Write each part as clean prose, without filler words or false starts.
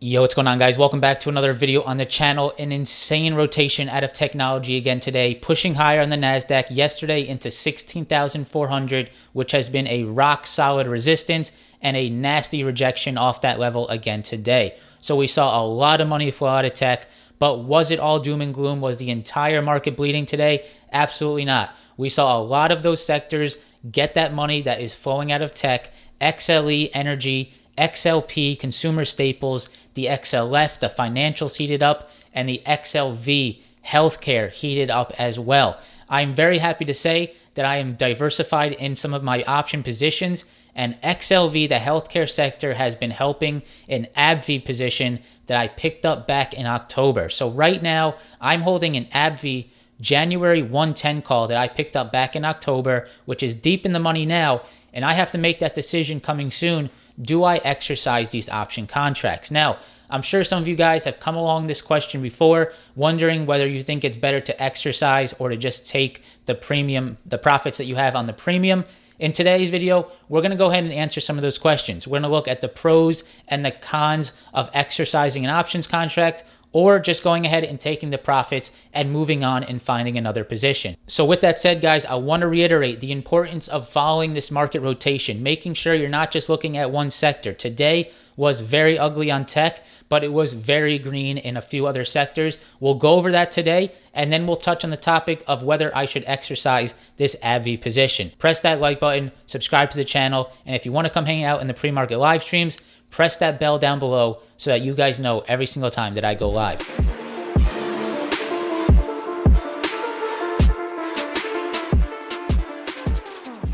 Yo, what's going on, guys? Welcome back to another video on the channel. An insane rotation out of technology again today, pushing higher on the NASDAQ yesterday into 16,400, which has been a rock solid resistance and a nasty rejection off that level again today. So we saw a lot of money flow out of tech, but was it all doom and gloom? Was the entire market bleeding today? Absolutely not. We saw a lot of those sectors get that money that is flowing out of tech, XLE, energy, XLP, consumer staples, the XLF, the financials heated up, and the XLV, healthcare, heated up as well. I'm very happy to say that I am diversified in some of my option positions, and XLV, the healthcare sector, has been helping an ABBV position that I picked up back in October. So right now, I'm holding an ABBV January 110 call that I picked up back in October, which is deep in the money now, and I have to make that decision coming soon. Do I exercise these option contracts? Now, I'm sure some of you guys have come along this question before, wondering whether you think it's better to exercise or to just take the premium, the profits that you have on the premium. In today's video, we're going to go ahead and answer some of those questions. We're going to look at the pros and the cons of exercising an options contract, or just going ahead and taking the profits and moving on and finding another position. So with that said, guys, I want to reiterate the importance of following this market rotation, making sure you're not just looking at one sector. Today was very ugly on tech, but it was very green in a few other sectors. We'll go over that today, and then we'll touch on the topic of whether I should exercise this ABBV position. Press that like button, subscribe to the channel, and if you want to come hang out in the pre-market live streams, press that bell down below so that you guys know every single time that I go live.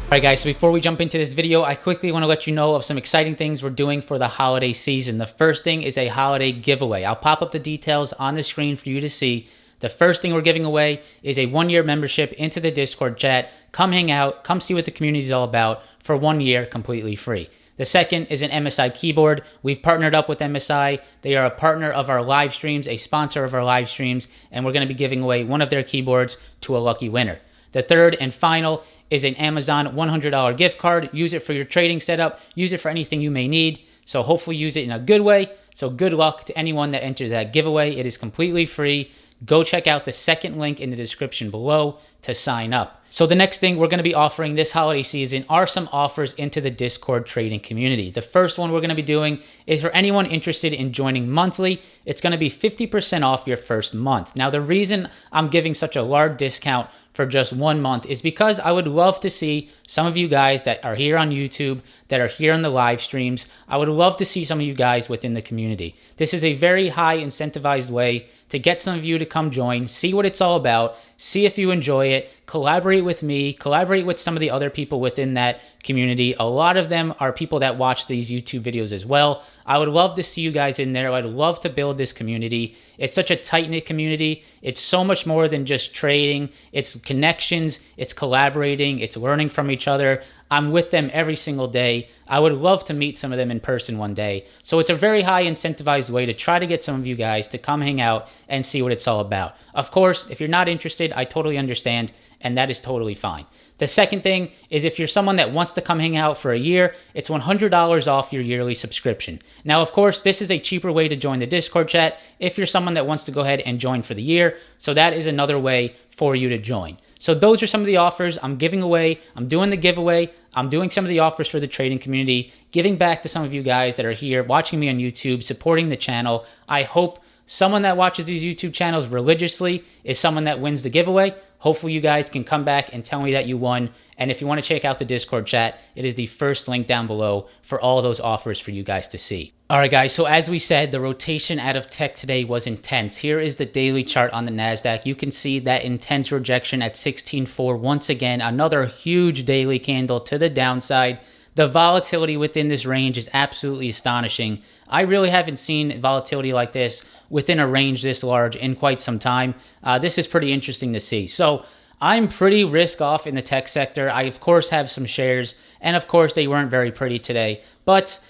All right, guys, so before we jump into this video, I quickly want to let you know of some exciting things we're doing for the holiday season. The first thing is a holiday giveaway. I'll pop up the details on the screen for you to see. The first thing we're giving away is a 1-year membership into the Discord chat. Come hang out, come see what the community is all about for 1 year completely free. The second is an MSI keyboard. We've partnered up with MSI. They are a partner of our live streams, a sponsor of our live streams, and we're going to be giving away one of their keyboards to a lucky winner. The third and final is an Amazon $100 gift card. Use it for your trading setup. Use it for anything you may need. So hopefully use it in a good way. So good luck to anyone that enters that giveaway. It is completely free. Go check out the second link in the description below to sign up. So the next thing we're going to be offering this holiday season are some offers into the Discord trading community. The first one we're going to be doing is for anyone interested in joining monthly. It's going to be 50% off your first month. Now, the reason I'm giving such a large discount for just 1 month is because I would love to see some of you guys that are here on YouTube, that are here on the live streams. I would love to see some of you guys within the community. This is a very high incentivized way to get some of you to come join, see what it's all about, see if you enjoy it, collaborate with me, collaborate with some of the other people within that community. A lot of them are people that watch these YouTube videos as well. I would love to see you guys in there. I'd love to build this community. It's such a tight-knit community. It's so much more than just trading. It's connections, it's collaborating, it's learning from each other. I'm with them every single day. I would love to meet some of them in person one day. So it's a very high incentivized way to try to get some of you guys to come hang out and see what it's all about. Of course, if you're not interested, I totally understand, and that is totally fine. The second thing is if you're someone that wants to come hang out for a year, it's $100 off your yearly subscription. Now, of course, this is a cheaper way to join the Discord chat if you're someone that wants to go ahead and join for the year. So that is another way for you to join. So those are some of the offers I'm giving away. I'm doing the giveaway. I'm doing some of the offers for the trading community, giving back to some of you guys that are here watching me on YouTube, supporting the channel. I hope someone that watches these YouTube channels religiously is someone that wins the giveaway. Hopefully you guys can come back and tell me that you won. And if you want to check out the Discord chat, it is the first link down below for all those offers for you guys to see. All right, guys, so as we said, the rotation out of tech today was intense. Here is the daily chart on the NASDAQ. You can see that intense rejection at 16.4. Once again, another huge daily candle to the downside. The volatility within this range is absolutely astonishing. I really haven't seen volatility like this within a range this large in quite some time. This is pretty interesting to see. So I'm pretty risk off in the tech sector. I, of course, have some shares, and of course, they weren't very pretty today. But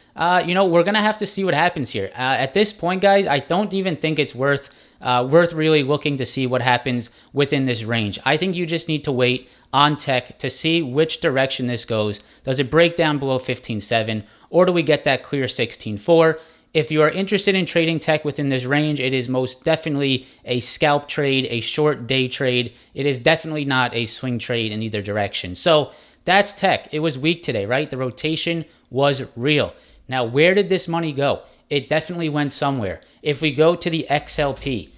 you know, we're going to have to see what happens here. At this point, guys, I don't even think it's worth really looking to see what happens within this range. I think you just need to wait on tech to see which direction this goes. Does it break down below 15.7, or do we get that clear 16.4? if you are interested in trading tech within this range, it is most definitely a scalp trade, a short day trade. It is definitely not a swing trade in either direction. So that's tech. It was weak today, right? The rotation was real. Now, where did this money go? It definitely went somewhere. If we go to the XLP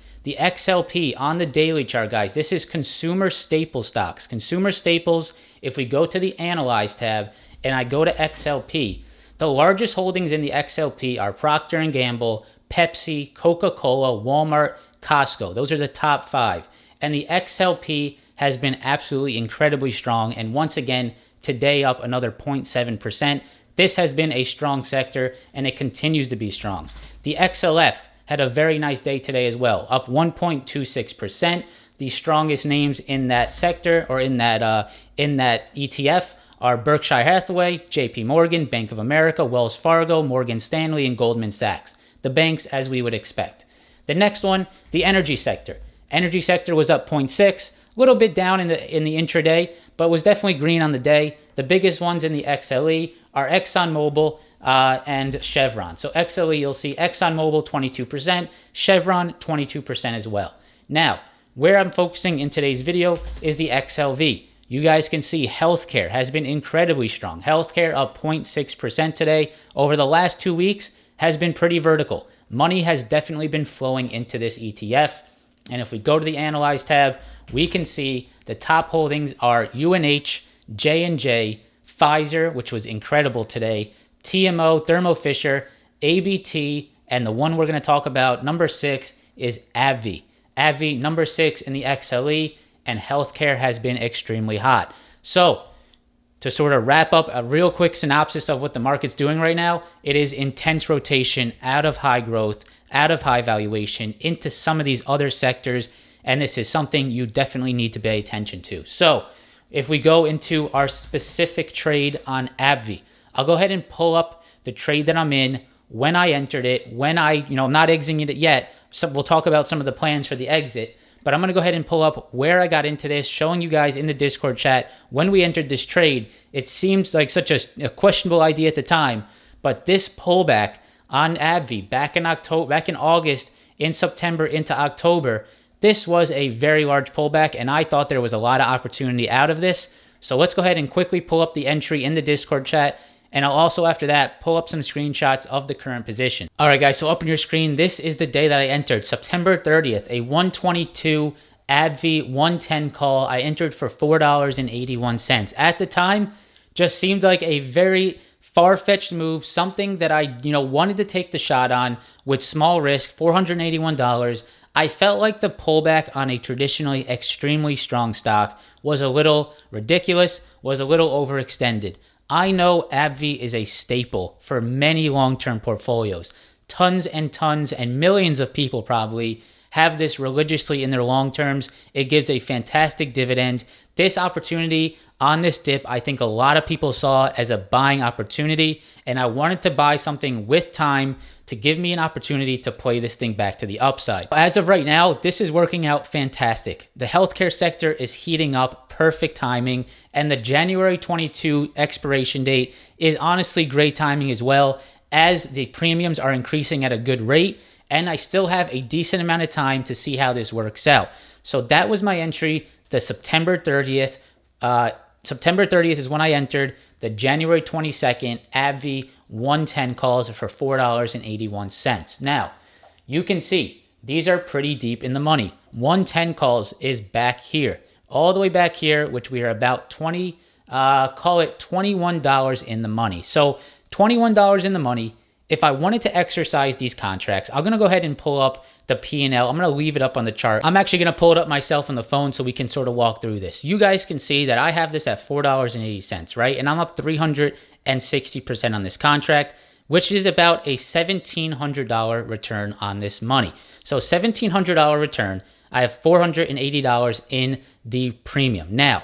on the daily chart, guys, this is consumer staple stocks. Consumer staples, if we go to the Analyze tab and I go to XLP, the largest holdings in the XLP are Procter & Gamble, Pepsi, Coca-Cola, Walmart, Costco. Those are the top 5. And the XLP has been absolutely incredibly strong. And once again, today up another 0.7%. This has been a strong sector, and it continues to be strong. The XLF had a very nice day today as well, up 1.26%. The strongest names in that sector or in that ETF are Berkshire Hathaway, JP Morgan, Bank of America, Wells Fargo, Morgan Stanley, and Goldman Sachs. The banks, as we would expect. The next one, the energy sector. Energy sector was up 0.6, a little bit down in the intraday, but was definitely green on the day. The biggest ones in the XLE are ExxonMobil and Chevron. So XLE, you'll see ExxonMobil 22%, Chevron 22% as well. Now, where I'm focusing in today's video is the XLV. You guys can see healthcare has been incredibly strong. Healthcare up 0.6% today. Over the last 2 weeks has been pretty vertical. Money has definitely been flowing into this ETF. And if we go to the Analyze tab, we can see the top holdings are UNH, J&J, Pfizer, which was incredible today, TMO, Thermo Fisher, ABT, and the one we're going to talk about, number 6, is ABBV. ABBV, number 6 in the XLE, and healthcare has been extremely hot. So, to sort of wrap up a real quick synopsis of what the market's doing right now, it is intense rotation out of high growth, out of high valuation, into some of these other sectors, and this is something you definitely need to pay attention to. So, if we go into our specific trade on ABBV, I'll go ahead and pull up the trade that I'm in, when I entered it, when I'm not exiting it yet. So we'll talk about some of the plans for the exit, but I'm going to go ahead and pull up where I got into this, showing you guys in the Discord chat when we entered this trade. It seems like such a questionable idea at the time, but this pullback on ABBV back in August, in September into October, this was a very large pullback, and I thought there was a lot of opportunity out of this. So let's go ahead and quickly pull up the entry in the Discord chat, and I'll also, after that, pull up some screenshots of the current position. All right, guys, so up on your screen, this is the day that I entered, September 30th, a 122 ABBV 110 call. I entered for $4.81. At the time, just seemed like a very far-fetched move, something that I wanted to take the shot on with small risk, $481. I felt like the pullback on a traditionally extremely strong stock was a little ridiculous, was a little overextended. I know ABBV is a staple for many long-term portfolios. Tons and tons and millions of people probably have this religiously in their long terms. It gives a fantastic dividend. This opportunity on this dip, I think a lot of people saw as a buying opportunity, and I wanted to buy something with time to give me an opportunity to play this thing back to the upside. As of right now, this is working out fantastic. The healthcare sector is heating up, perfect timing, and the January 22 expiration date is honestly great timing as well, as the premiums are increasing at a good rate, and I still have a decent amount of time to see how this works out. So that was my entry, the September 30th. September 30th is when I entered. The January 22nd ABBV 110 calls for $4.81. Now, you can see these are pretty deep in the money. 110 calls is back here, all the way back here, which we are about call it $21 in the money. So $21 in the money. If I wanted to exercise these contracts, I'm going to go ahead and pull up the P&L. I'm going to leave it up on the chart. I'm actually going to pull it up myself on the phone so we can sort of walk through this. You guys can see that I have this at $4.80, right? And I'm up 360% on this contract, which is about a $1,700 return on this money. So $1,700 return, I have $480 in the premium. Now,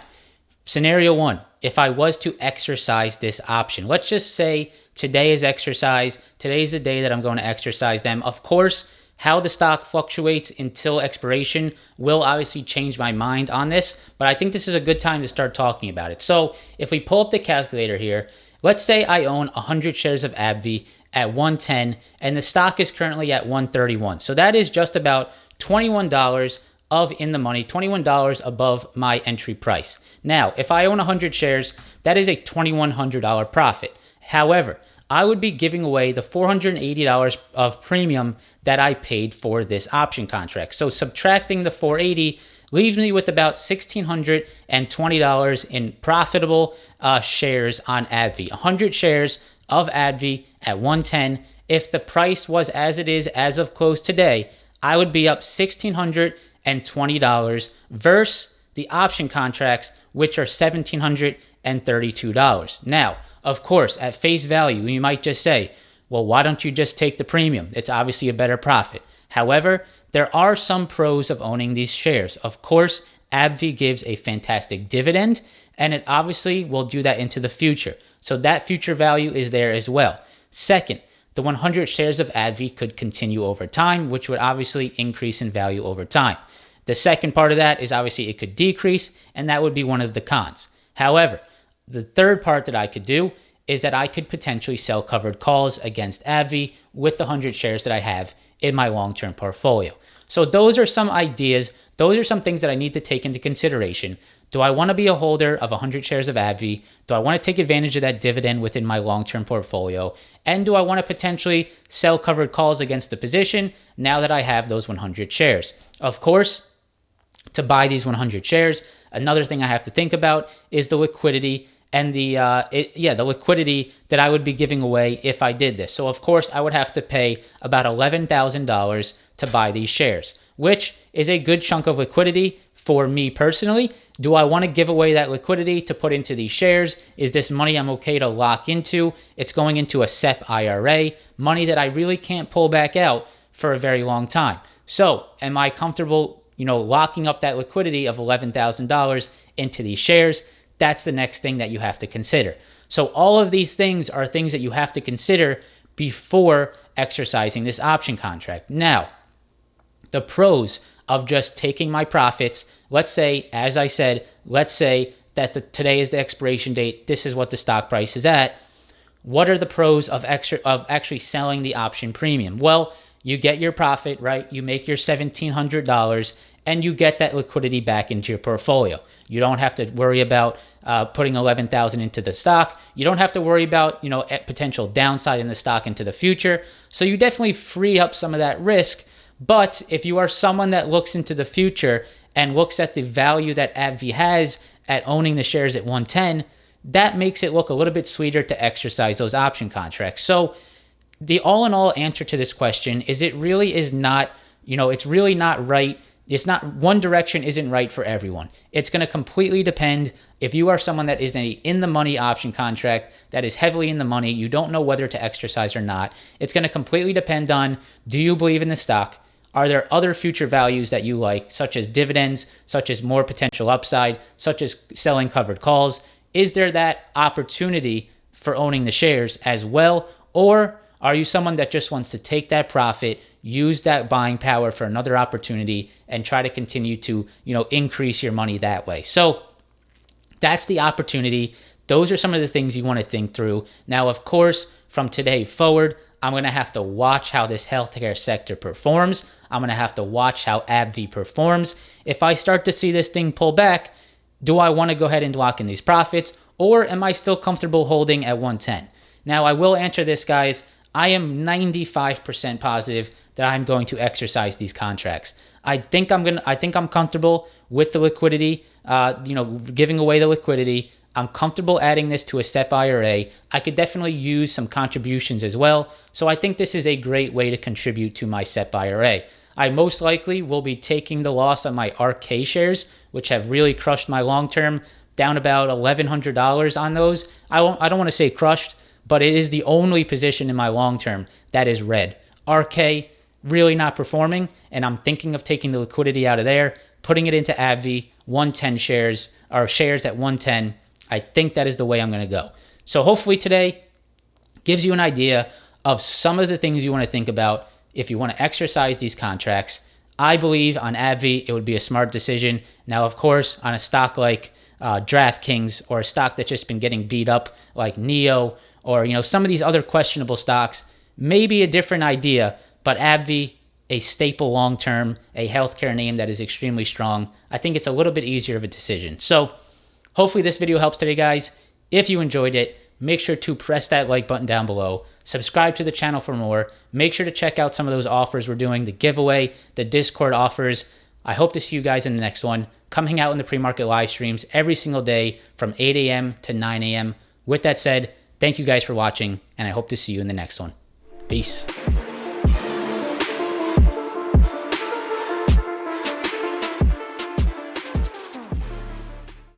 scenario one, if I was to exercise this option, let's just say today is exercise. Today is the day that I'm going to exercise them. Of course, how the stock fluctuates until expiration will obviously change my mind on this, but I think this is a good time to start talking about it. So if we pull up the calculator here, let's say I own 100 shares of ABBV at 110, and the stock is currently at 131. So that is just about $21 of in the money, $21 above my entry price. Now, if I own 100 shares, that is a $2,100 profit. However, I would be giving away the $480 of premium that I paid for this option contract. So subtracting the $480 leaves me with about $1,620 in profitable shares on ABBV. 100 shares of ABBV at 110. If the price was as it is as of close today, I would be up $1,620 versus the option contracts, which are $1,732. Now, of course, at face value, you might just say, well, why don't you just take the premium? It's obviously a better profit. However, there are some pros of owning these shares. Of course, ABBV gives a fantastic dividend, and it obviously will do that into the future. So that future value is there as well. Second, the 100 shares of ABBV could continue over time, which would obviously increase in value over time. The second part of that is obviously it could decrease, and that would be one of the cons. However, the third part that I could do is that I could potentially sell covered calls against ABBV with the 100 shares that I have in my long-term portfolio. So those are some ideas. Those are some things that I need to take into consideration. Do I want to be a holder of 100 shares of ABBV? Do I want to take advantage of that dividend within my long-term portfolio? And do I want to potentially sell covered calls against the position now that I have those 100 shares? Of course, to buy these 100 shares, another thing I have to think about is the liquidity and the liquidity that I would be giving away if I did this. So of course, I would have to pay about $11,000 to buy these shares, which is a good chunk of liquidity for me personally. Do I want to give away that liquidity to put into these shares? Is this money I'm okay to lock into? It's going into a SEP IRA, money that I really can't pull back out for a very long time. So am I comfortable, locking up that liquidity of $11,000 into these shares? That's the next thing that you have to consider. So all of these things are things that you have to consider before exercising this option contract. Now, the pros of just taking my profits, let's say, as I said, let's say that today is the expiration date. This is what the stock price is at. What are the pros of actually selling the option premium? Well, you get your profit, right? You make your $1,700 and you get that liquidity back into your portfolio. You don't have to worry about putting $11,000 into the stock. You don't have to worry about, potential downside in the stock into the future. So you definitely free up some of that risk. But if you are someone that looks into the future and looks at the value that ABBV has at owning the shares at 110, that makes it look a little bit sweeter to exercise those option contracts. So the all-in-all answer to this question is it really is not, it's really not right. It's not, one direction isn't right for everyone. It's going to completely depend. If you are someone that is in the money option contract that is heavily in the money, you don't know whether to exercise or not. It's going to completely depend on, do you believe in the stock? Are there other future values that you like, such as dividends, such as more potential upside, such as selling covered calls? Is there that opportunity for owning the shares as well? Or are you someone that just wants to take that profit, use that buying power for another opportunity, and try to continue to, increase your money that way? So that's the opportunity. Those are some of the things you want to think through. Now, of course, from today forward, I'm going to have to watch how this healthcare sector performs. I'm going to have to watch how ABBV performs. If I start to see this thing pull back, do I want to go ahead and lock in these profits, or am I still comfortable holding at 110? Now, I will answer this, guys. I am 95% positive that I'm going to exercise these contracts. I think I'm comfortable with the liquidity, giving away the liquidity. I'm comfortable adding this to a SEP IRA. I could definitely use some contributions as well. So I think this is a great way to contribute to my SEP IRA. I most likely will be taking the loss on my RK shares, which have really crushed my long-term, down about $1,100 on those. I don't want to say crushed, but it is the only position in my long-term that is red. RK, really not performing, and I'm thinking of taking the liquidity out of there, putting it into ABBV, 110 shares, or shares at 110. I think that is the way I'm going to go. So hopefully today gives you an idea of some of the things you want to think about if you want to exercise these contracts. I believe on ABBV, it would be a smart decision. Now, of course, on a stock like DraftKings, or a stock that's just been getting beat up like NEO, or some of these other questionable stocks, maybe a different idea, but ABBV, a staple long-term, a healthcare name that is extremely strong. I think it's a little bit easier of a decision. So hopefully this video helps today, guys. If you enjoyed it, make sure to press that like button down below. Subscribe to the channel for more. Make sure to check out some of those offers we're doing, the giveaway, the Discord offers. I hope to see you guys in the next one. Come hang out in the pre-market live streams every single day from 8 a.m. to 9 a.m. With that said, thank you guys for watching, and I hope to see you in the next one. Peace.